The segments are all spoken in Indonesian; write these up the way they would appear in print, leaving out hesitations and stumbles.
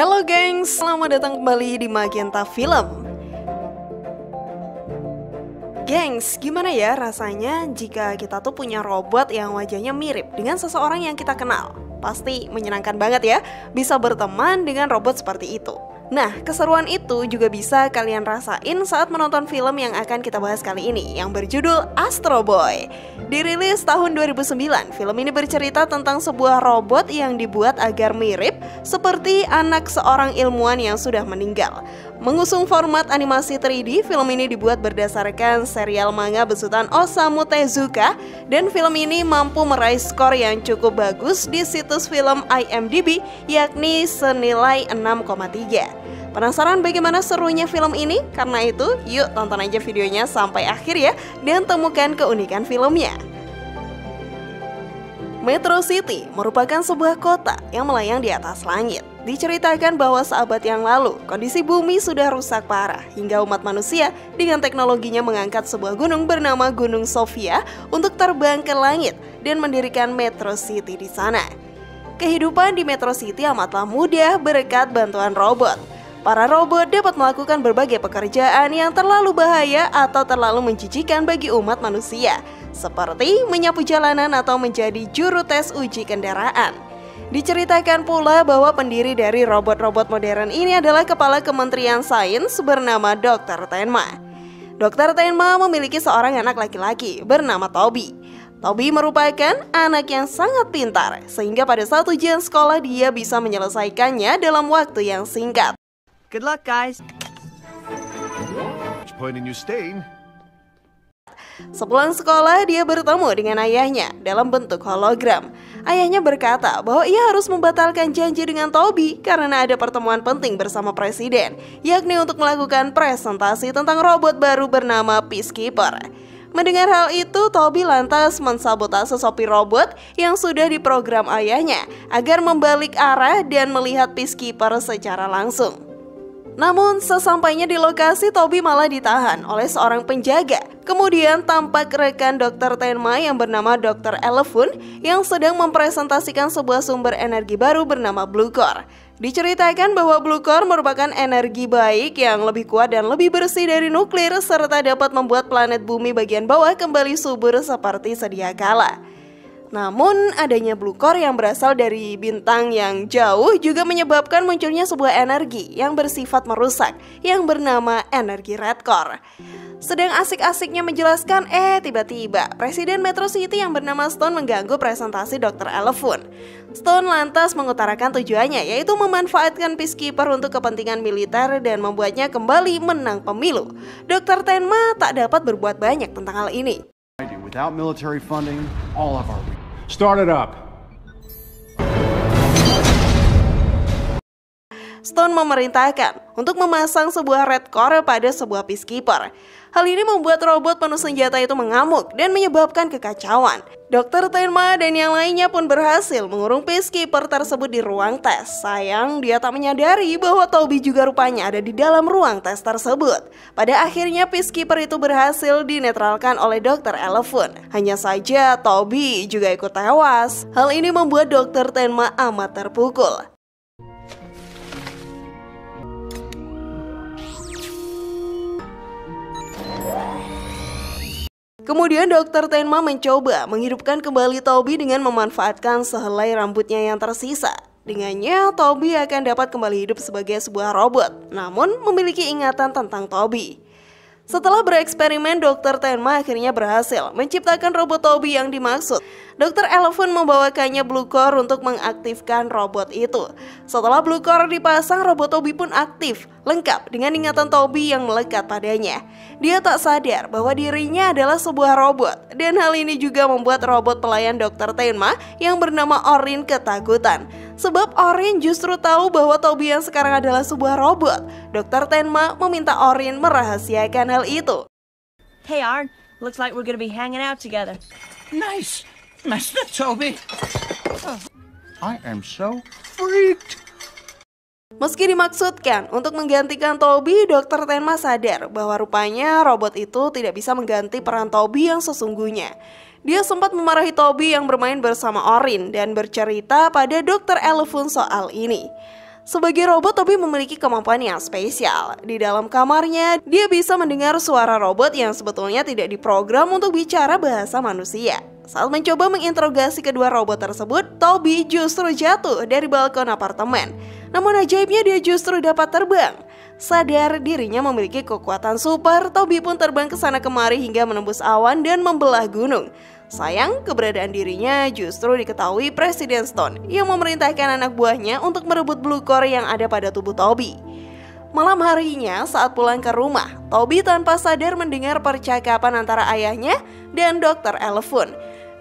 Halo gengs, selamat datang kembali di Magenta Film. Gengs, gimana ya rasanya jika kita tuh punya robot yang wajahnya mirip dengan seseorang yang kita kenal? Pasti menyenangkan banget ya, bisa berteman dengan robot seperti itu. Nah, keseruan itu juga bisa kalian rasain saat menonton film yang akan kita bahas kali ini, yang berjudul Astro Boy. Dirilis tahun 2009, film ini bercerita tentang sebuah robot yang dibuat agar mirip seperti anak seorang ilmuwan yang sudah meninggal. Mengusung format animasi 3D, film ini dibuat berdasarkan serial manga besutan Osamu Tezuka, dan film ini mampu meraih skor yang cukup bagus di situs film IMDb, yakni senilai 6,3. Penasaran bagaimana serunya film ini? Karena itu, yuk tonton aja videonya sampai akhir ya, dan temukan keunikan filmnya. Metro City merupakan sebuah kota yang melayang di atas langit. Diceritakan bahwa seabad yang lalu, kondisi bumi sudah rusak parah hingga umat manusia dengan teknologinya mengangkat sebuah gunung bernama Gunung Sofia untuk terbang ke langit dan mendirikan Metro City di sana. Kehidupan di Metro City amatlah mudah berkat bantuan robot. Para robot dapat melakukan berbagai pekerjaan yang terlalu bahaya atau terlalu menjijikan bagi umat manusia, seperti menyapu jalanan atau menjadi juru tes uji kendaraan. Diceritakan pula bahwa pendiri dari robot-robot modern ini adalah kepala Kementerian Sains bernama Dr. Tenma. Dr. Tenma memiliki seorang anak laki-laki bernama Toby. Toby merupakan anak yang sangat pintar, sehingga pada saat ujian sekolah dia bisa menyelesaikannya dalam waktu yang singkat. Good luck, guys. Which point are you staying? Sepulang sekolah, dia bertemu dengan ayahnya dalam bentuk hologram. Ayahnya berkata bahwa ia harus membatalkan janji dengan Toby karena ada pertemuan penting bersama presiden, yakni untuk melakukan presentasi tentang robot baru bernama Peacekeeper. Mendengar hal itu, Toby lantas mensabotase sopir robot yang sudah diprogram ayahnya agar membalik arah dan melihat Peacekeeper secara langsung. Namun sesampainya di lokasi, Toby malah ditahan oleh seorang penjaga. Kemudian tampak rekan Dr. Tenma yang bernama Dr. Elefun yang sedang mempresentasikan sebuah sumber energi baru bernama Blue Core. Diceritakan bahwa Blue Core merupakan energi baik yang lebih kuat dan lebih bersih dari nuklir, serta dapat membuat planet bumi bagian bawah kembali subur seperti sedia kala. Namun, adanya Blue Core yang berasal dari bintang yang jauh juga menyebabkan munculnya sebuah energi yang bersifat merusak yang bernama energi Red Core. Sedang asik-asiknya menjelaskan, tiba-tiba Presiden Metro City yang bernama Stone mengganggu presentasi Dr. Elefun. Stone lantas mengutarakan tujuannya, yaitu memanfaatkan Peacekeeper untuk kepentingan militer dan membuatnya kembali menang pemilu. Dr. Tenma tak dapat berbuat banyak tentang hal ini. Without military funding, all of our... Start it up. Stone memerintahkan untuk memasang sebuah Red Core pada sebuah Peacekeeper. Hal ini membuat robot penuh senjata itu mengamuk dan menyebabkan kekacauan. Dr. Tenma dan yang lainnya pun berhasil mengurung Peacekeeper tersebut di ruang tes. Sayang, dia tak menyadari bahwa Toby juga rupanya ada di dalam ruang tes tersebut. Pada akhirnya Peacekeeper itu berhasil dinetralkan oleh Dr. Elefun. Hanya saja Toby juga ikut tewas. Hal ini membuat Dr. Tenma amat terpukul. Kemudian Dr. Tenma mencoba menghidupkan kembali Toby dengan memanfaatkan sehelai rambutnya yang tersisa. Dengannya, Toby akan dapat kembali hidup sebagai sebuah robot, namun memiliki ingatan tentang Toby. Setelah bereksperimen, Dr. Tenma akhirnya berhasil menciptakan robot Toby yang dimaksud. Dr. Elefun membawakannya Blue Core untuk mengaktifkan robot itu. Setelah Blue Core dipasang, robot Toby pun aktif, lengkap dengan ingatan Toby yang melekat padanya. Dia tak sadar bahwa dirinya adalah sebuah robot, dan hal ini juga membuat robot pelayan Dr. Tenma yang bernama Orin ketakutan. Sebab Orin justru tahu bahwa Toby yang sekarang adalah sebuah robot. Dr. Tenma meminta Orin merahasiakan hal itu. Hey, Arn. Looks like we're gonna be hanging out together. Nice, Master Toby. I am so freaked. Meski dimaksudkan untuk menggantikan Toby, Dr. Tenma sadar bahwa rupanya robot itu tidak bisa mengganti peran Toby yang sesungguhnya. Dia sempat memarahi Toby yang bermain bersama Orin dan bercerita pada Dr. Elefun soal ini. Sebagai robot, Toby memiliki kemampuan yang spesial. Di dalam kamarnya, dia bisa mendengar suara robot yang sebetulnya tidak diprogram untuk bicara bahasa manusia. Saat mencoba menginterogasi kedua robot tersebut, Toby justru jatuh dari balkon apartemen. Namun ajaibnya dia justru dapat terbang. Sadar dirinya memiliki kekuatan super, Toby pun terbang ke sana kemari hingga menembus awan dan membelah gunung. Sayang, keberadaan dirinya justru diketahui Presiden Stone yang memerintahkan anak buahnya untuk merebut blue core yang ada pada tubuh Toby. Malam harinya saat pulang ke rumah, Toby tanpa sadar mendengar percakapan antara ayahnya dan Dr. Elefun.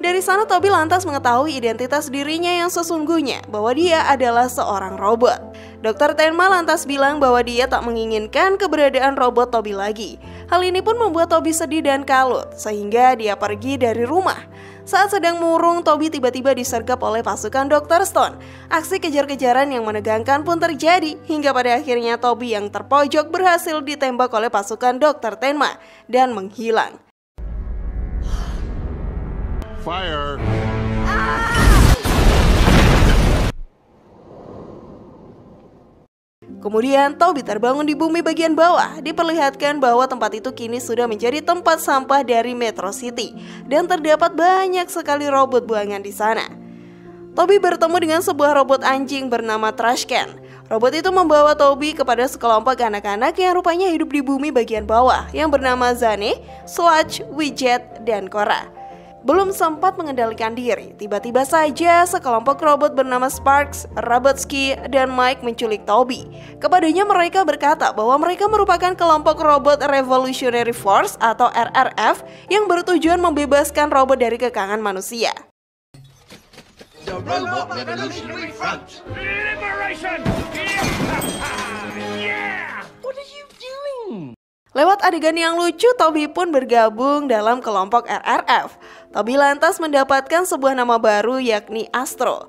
Dari sana Toby lantas mengetahui identitas dirinya yang sesungguhnya, bahwa dia adalah seorang robot. Dr. Tenma lantas bilang bahwa dia tak menginginkan keberadaan robot Toby lagi. Hal ini pun membuat Toby sedih dan kalut, sehingga dia pergi dari rumah. Saat sedang murung, Toby tiba-tiba disergap oleh pasukan Dr. Stone. Aksi kejar-kejaran yang menegangkan pun terjadi, hingga pada akhirnya Toby yang terpojok berhasil ditembak oleh pasukan Dr. Tenma dan menghilang. Fire! Kemudian Toby terbangun di bumi bagian bawah. Diperlihatkan bahwa tempat itu kini sudah menjadi tempat sampah dari Metro City dan terdapat banyak sekali robot buangan di sana. Toby bertemu dengan sebuah robot anjing bernama Trashcan. Robot itu membawa Toby kepada sekelompok anak-anak yang rupanya hidup di bumi bagian bawah yang bernama Zane, Sludge, Widget, dan Cora. Belum sempat mengendalikan diri, tiba-tiba saja sekelompok robot bernama Sparks, Robotsky, dan Mike menculik Toby. Kepadanya mereka berkata bahwa mereka merupakan kelompok robot Revolutionary Force atau RRF yang bertujuan membebaskan robot dari kekangan manusia. The Robot Revolutionary Front! Liberation! Yeah! What are you doing? Lewat adegan yang lucu, Toby pun bergabung dalam kelompok RRF. Toby lantas mendapatkan sebuah nama baru yakni Astro.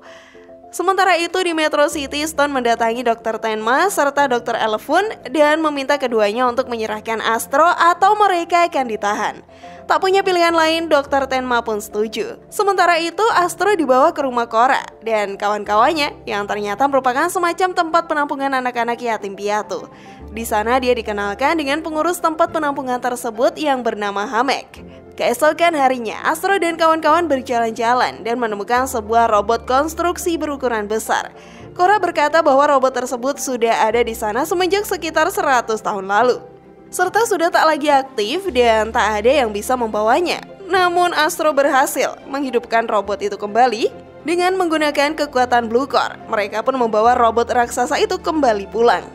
Sementara itu di Metro City, Stone mendatangi Dr. Tenma serta Dr. Elefun dan meminta keduanya untuk menyerahkan Astro atau mereka akan ditahan. Tak punya pilihan lain, Dr. Tenma pun setuju. Sementara itu, Astro dibawa ke rumah Cora dan kawan-kawannya yang ternyata merupakan semacam tempat penampungan anak-anak yatim piatu. Di sana dia dikenalkan dengan pengurus tempat penampungan tersebut yang bernama Hamek. Keesokan harinya, Astro dan kawan-kawan berjalan-jalan dan menemukan sebuah robot konstruksi berukuran besar. Cora berkata bahwa robot tersebut sudah ada di sana semenjak sekitar 100 tahun lalu, serta sudah tak lagi aktif dan tak ada yang bisa membawanya. Namun Astro berhasil menghidupkan robot itu kembali dengan menggunakan kekuatan Blue Core. Mereka pun membawa robot raksasa itu kembali pulang.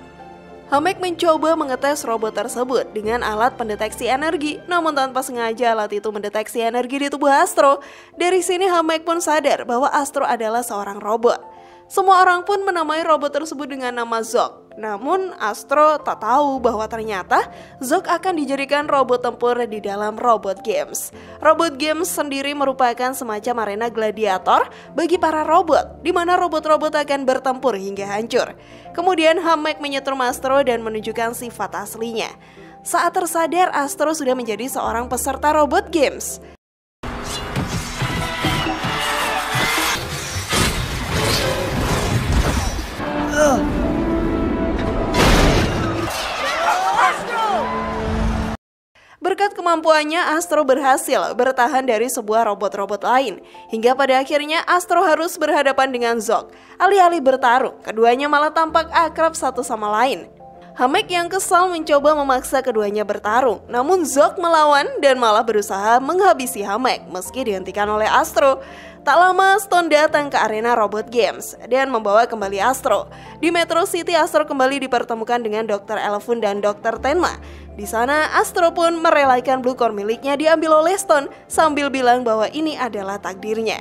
Hamek mencoba mengetes robot tersebut dengan alat pendeteksi energi, namun tanpa sengaja alat itu mendeteksi energi di tubuh Astro. Dari sini Hamek pun sadar bahwa Astro adalah seorang robot. Semua orang pun menamai robot tersebut dengan nama Zog. Namun Astro tak tahu bahwa ternyata Zog akan dijadikan robot tempur di dalam Robot Games. Robot Games sendiri merupakan semacam arena gladiator bagi para robot, di mana robot-robot akan bertempur hingga hancur. Kemudian Hamek menyetrum Astro dan menunjukkan sifat aslinya. Saat tersadar, Astro sudah menjadi seorang peserta Robot Games. Berkat kemampuannya, Astro berhasil bertahan dari sebuah robot-robot lain. Hingga pada akhirnya Astro harus berhadapan dengan Zog. Alih-alih bertarung, keduanya malah tampak akrab satu sama lain. Hamek yang kesal mencoba memaksa keduanya bertarung. Namun Zog melawan dan malah berusaha menghabisi Hamek meski dihentikan oleh Astro. Tak lama Stone datang ke arena Robot Games dan membawa kembali Astro. Di Metro City, Astro kembali dipertemukan dengan Dr. Elefun dan Dr. Tenma. Di sana Astro pun merelakan Blue Core miliknya diambil oleh Stone sambil bilang bahwa ini adalah takdirnya.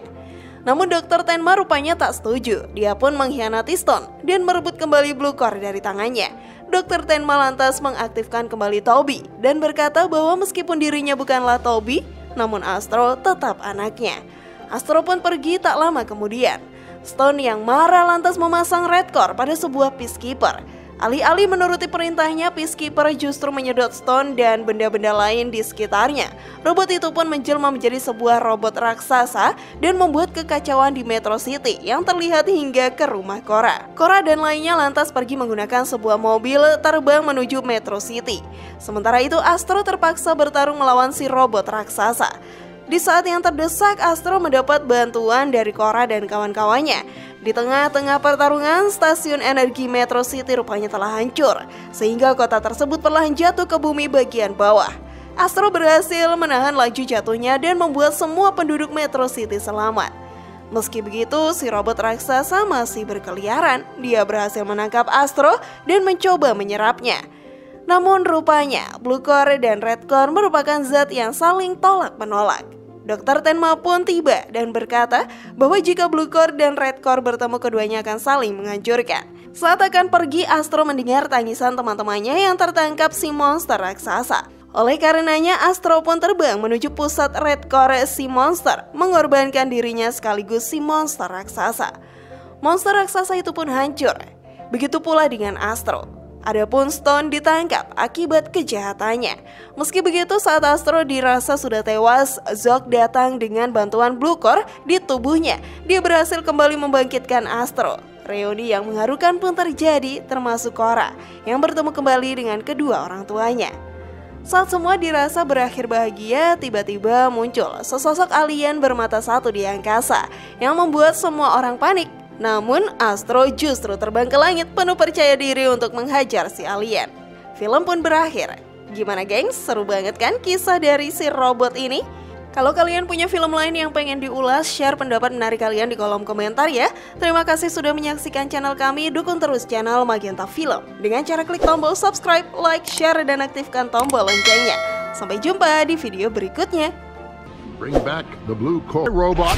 Namun Dr. Tenma rupanya tak setuju. Dia pun mengkhianati Stone dan merebut kembali Blue Core dari tangannya. Dr. Tenma lantas mengaktifkan kembali Toby dan berkata bahwa meskipun dirinya bukanlah Toby, namun Astro tetap anaknya. Astro pun pergi tak lama kemudian. Stone yang marah lantas memasang Red Core pada sebuah peacekeeper. Alih-alih menuruti perintahnya, Peacekeeper justru menyedot Stone dan benda-benda lain di sekitarnya. Robot itu pun menjelma menjadi sebuah robot raksasa dan membuat kekacauan di Metro City yang terlihat hingga ke rumah Korra. Korra dan lainnya lantas pergi menggunakan sebuah mobil terbang menuju Metro City. Sementara itu Astro terpaksa bertarung melawan si robot raksasa. Di saat yang terdesak, Astro mendapat bantuan dari Korra dan kawan-kawannya. Di tengah-tengah pertarungan, stasiun energi Metro City rupanya telah hancur, sehingga kota tersebut perlahan jatuh ke bumi bagian bawah. Astro berhasil menahan laju jatuhnya dan membuat semua penduduk Metro City selamat. Meski begitu, si robot raksasa masih berkeliaran. Dia berhasil menangkap Astro dan mencoba menyerapnya. Namun rupanya, Blue Core dan Red Core merupakan zat yang saling tolak-menolak. Dr. Tenma pun tiba dan berkata bahwa jika Blue Core dan Red Core bertemu, keduanya akan saling menghancurkan. Saat akan pergi, Astro mendengar tangisan teman-temannya yang tertangkap si monster raksasa. Oleh karenanya, Astro pun terbang menuju pusat Red Core si monster, mengorbankan dirinya sekaligus si monster raksasa. Monster raksasa itu pun hancur. Begitu pula dengan Astro. Adapun Stone ditangkap akibat kejahatannya. Meski begitu, saat Astro dirasa sudah tewas, Zog datang dengan bantuan Blue Core di tubuhnya. Dia berhasil kembali membangkitkan Astro. Reuni yang mengharukan pun terjadi, termasuk Korra yang bertemu kembali dengan kedua orang tuanya. Saat semua dirasa berakhir bahagia, tiba-tiba muncul sesosok alien bermata satu di angkasa yang membuat semua orang panik. Namun Astro justru terbang ke langit penuh percaya diri untuk menghajar si alien. Film pun berakhir. Gimana gengs? Seru banget kan kisah dari si robot ini? Kalau kalian punya film lain yang pengen diulas, share pendapat menarik kalian di kolom komentar ya. Terima kasih sudah menyaksikan channel kami. Dukung terus channel Magenta Film dengan cara klik tombol subscribe, like, share, dan aktifkan tombol loncengnya. Sampai jumpa di video berikutnya. Bring back the Blue Core robot.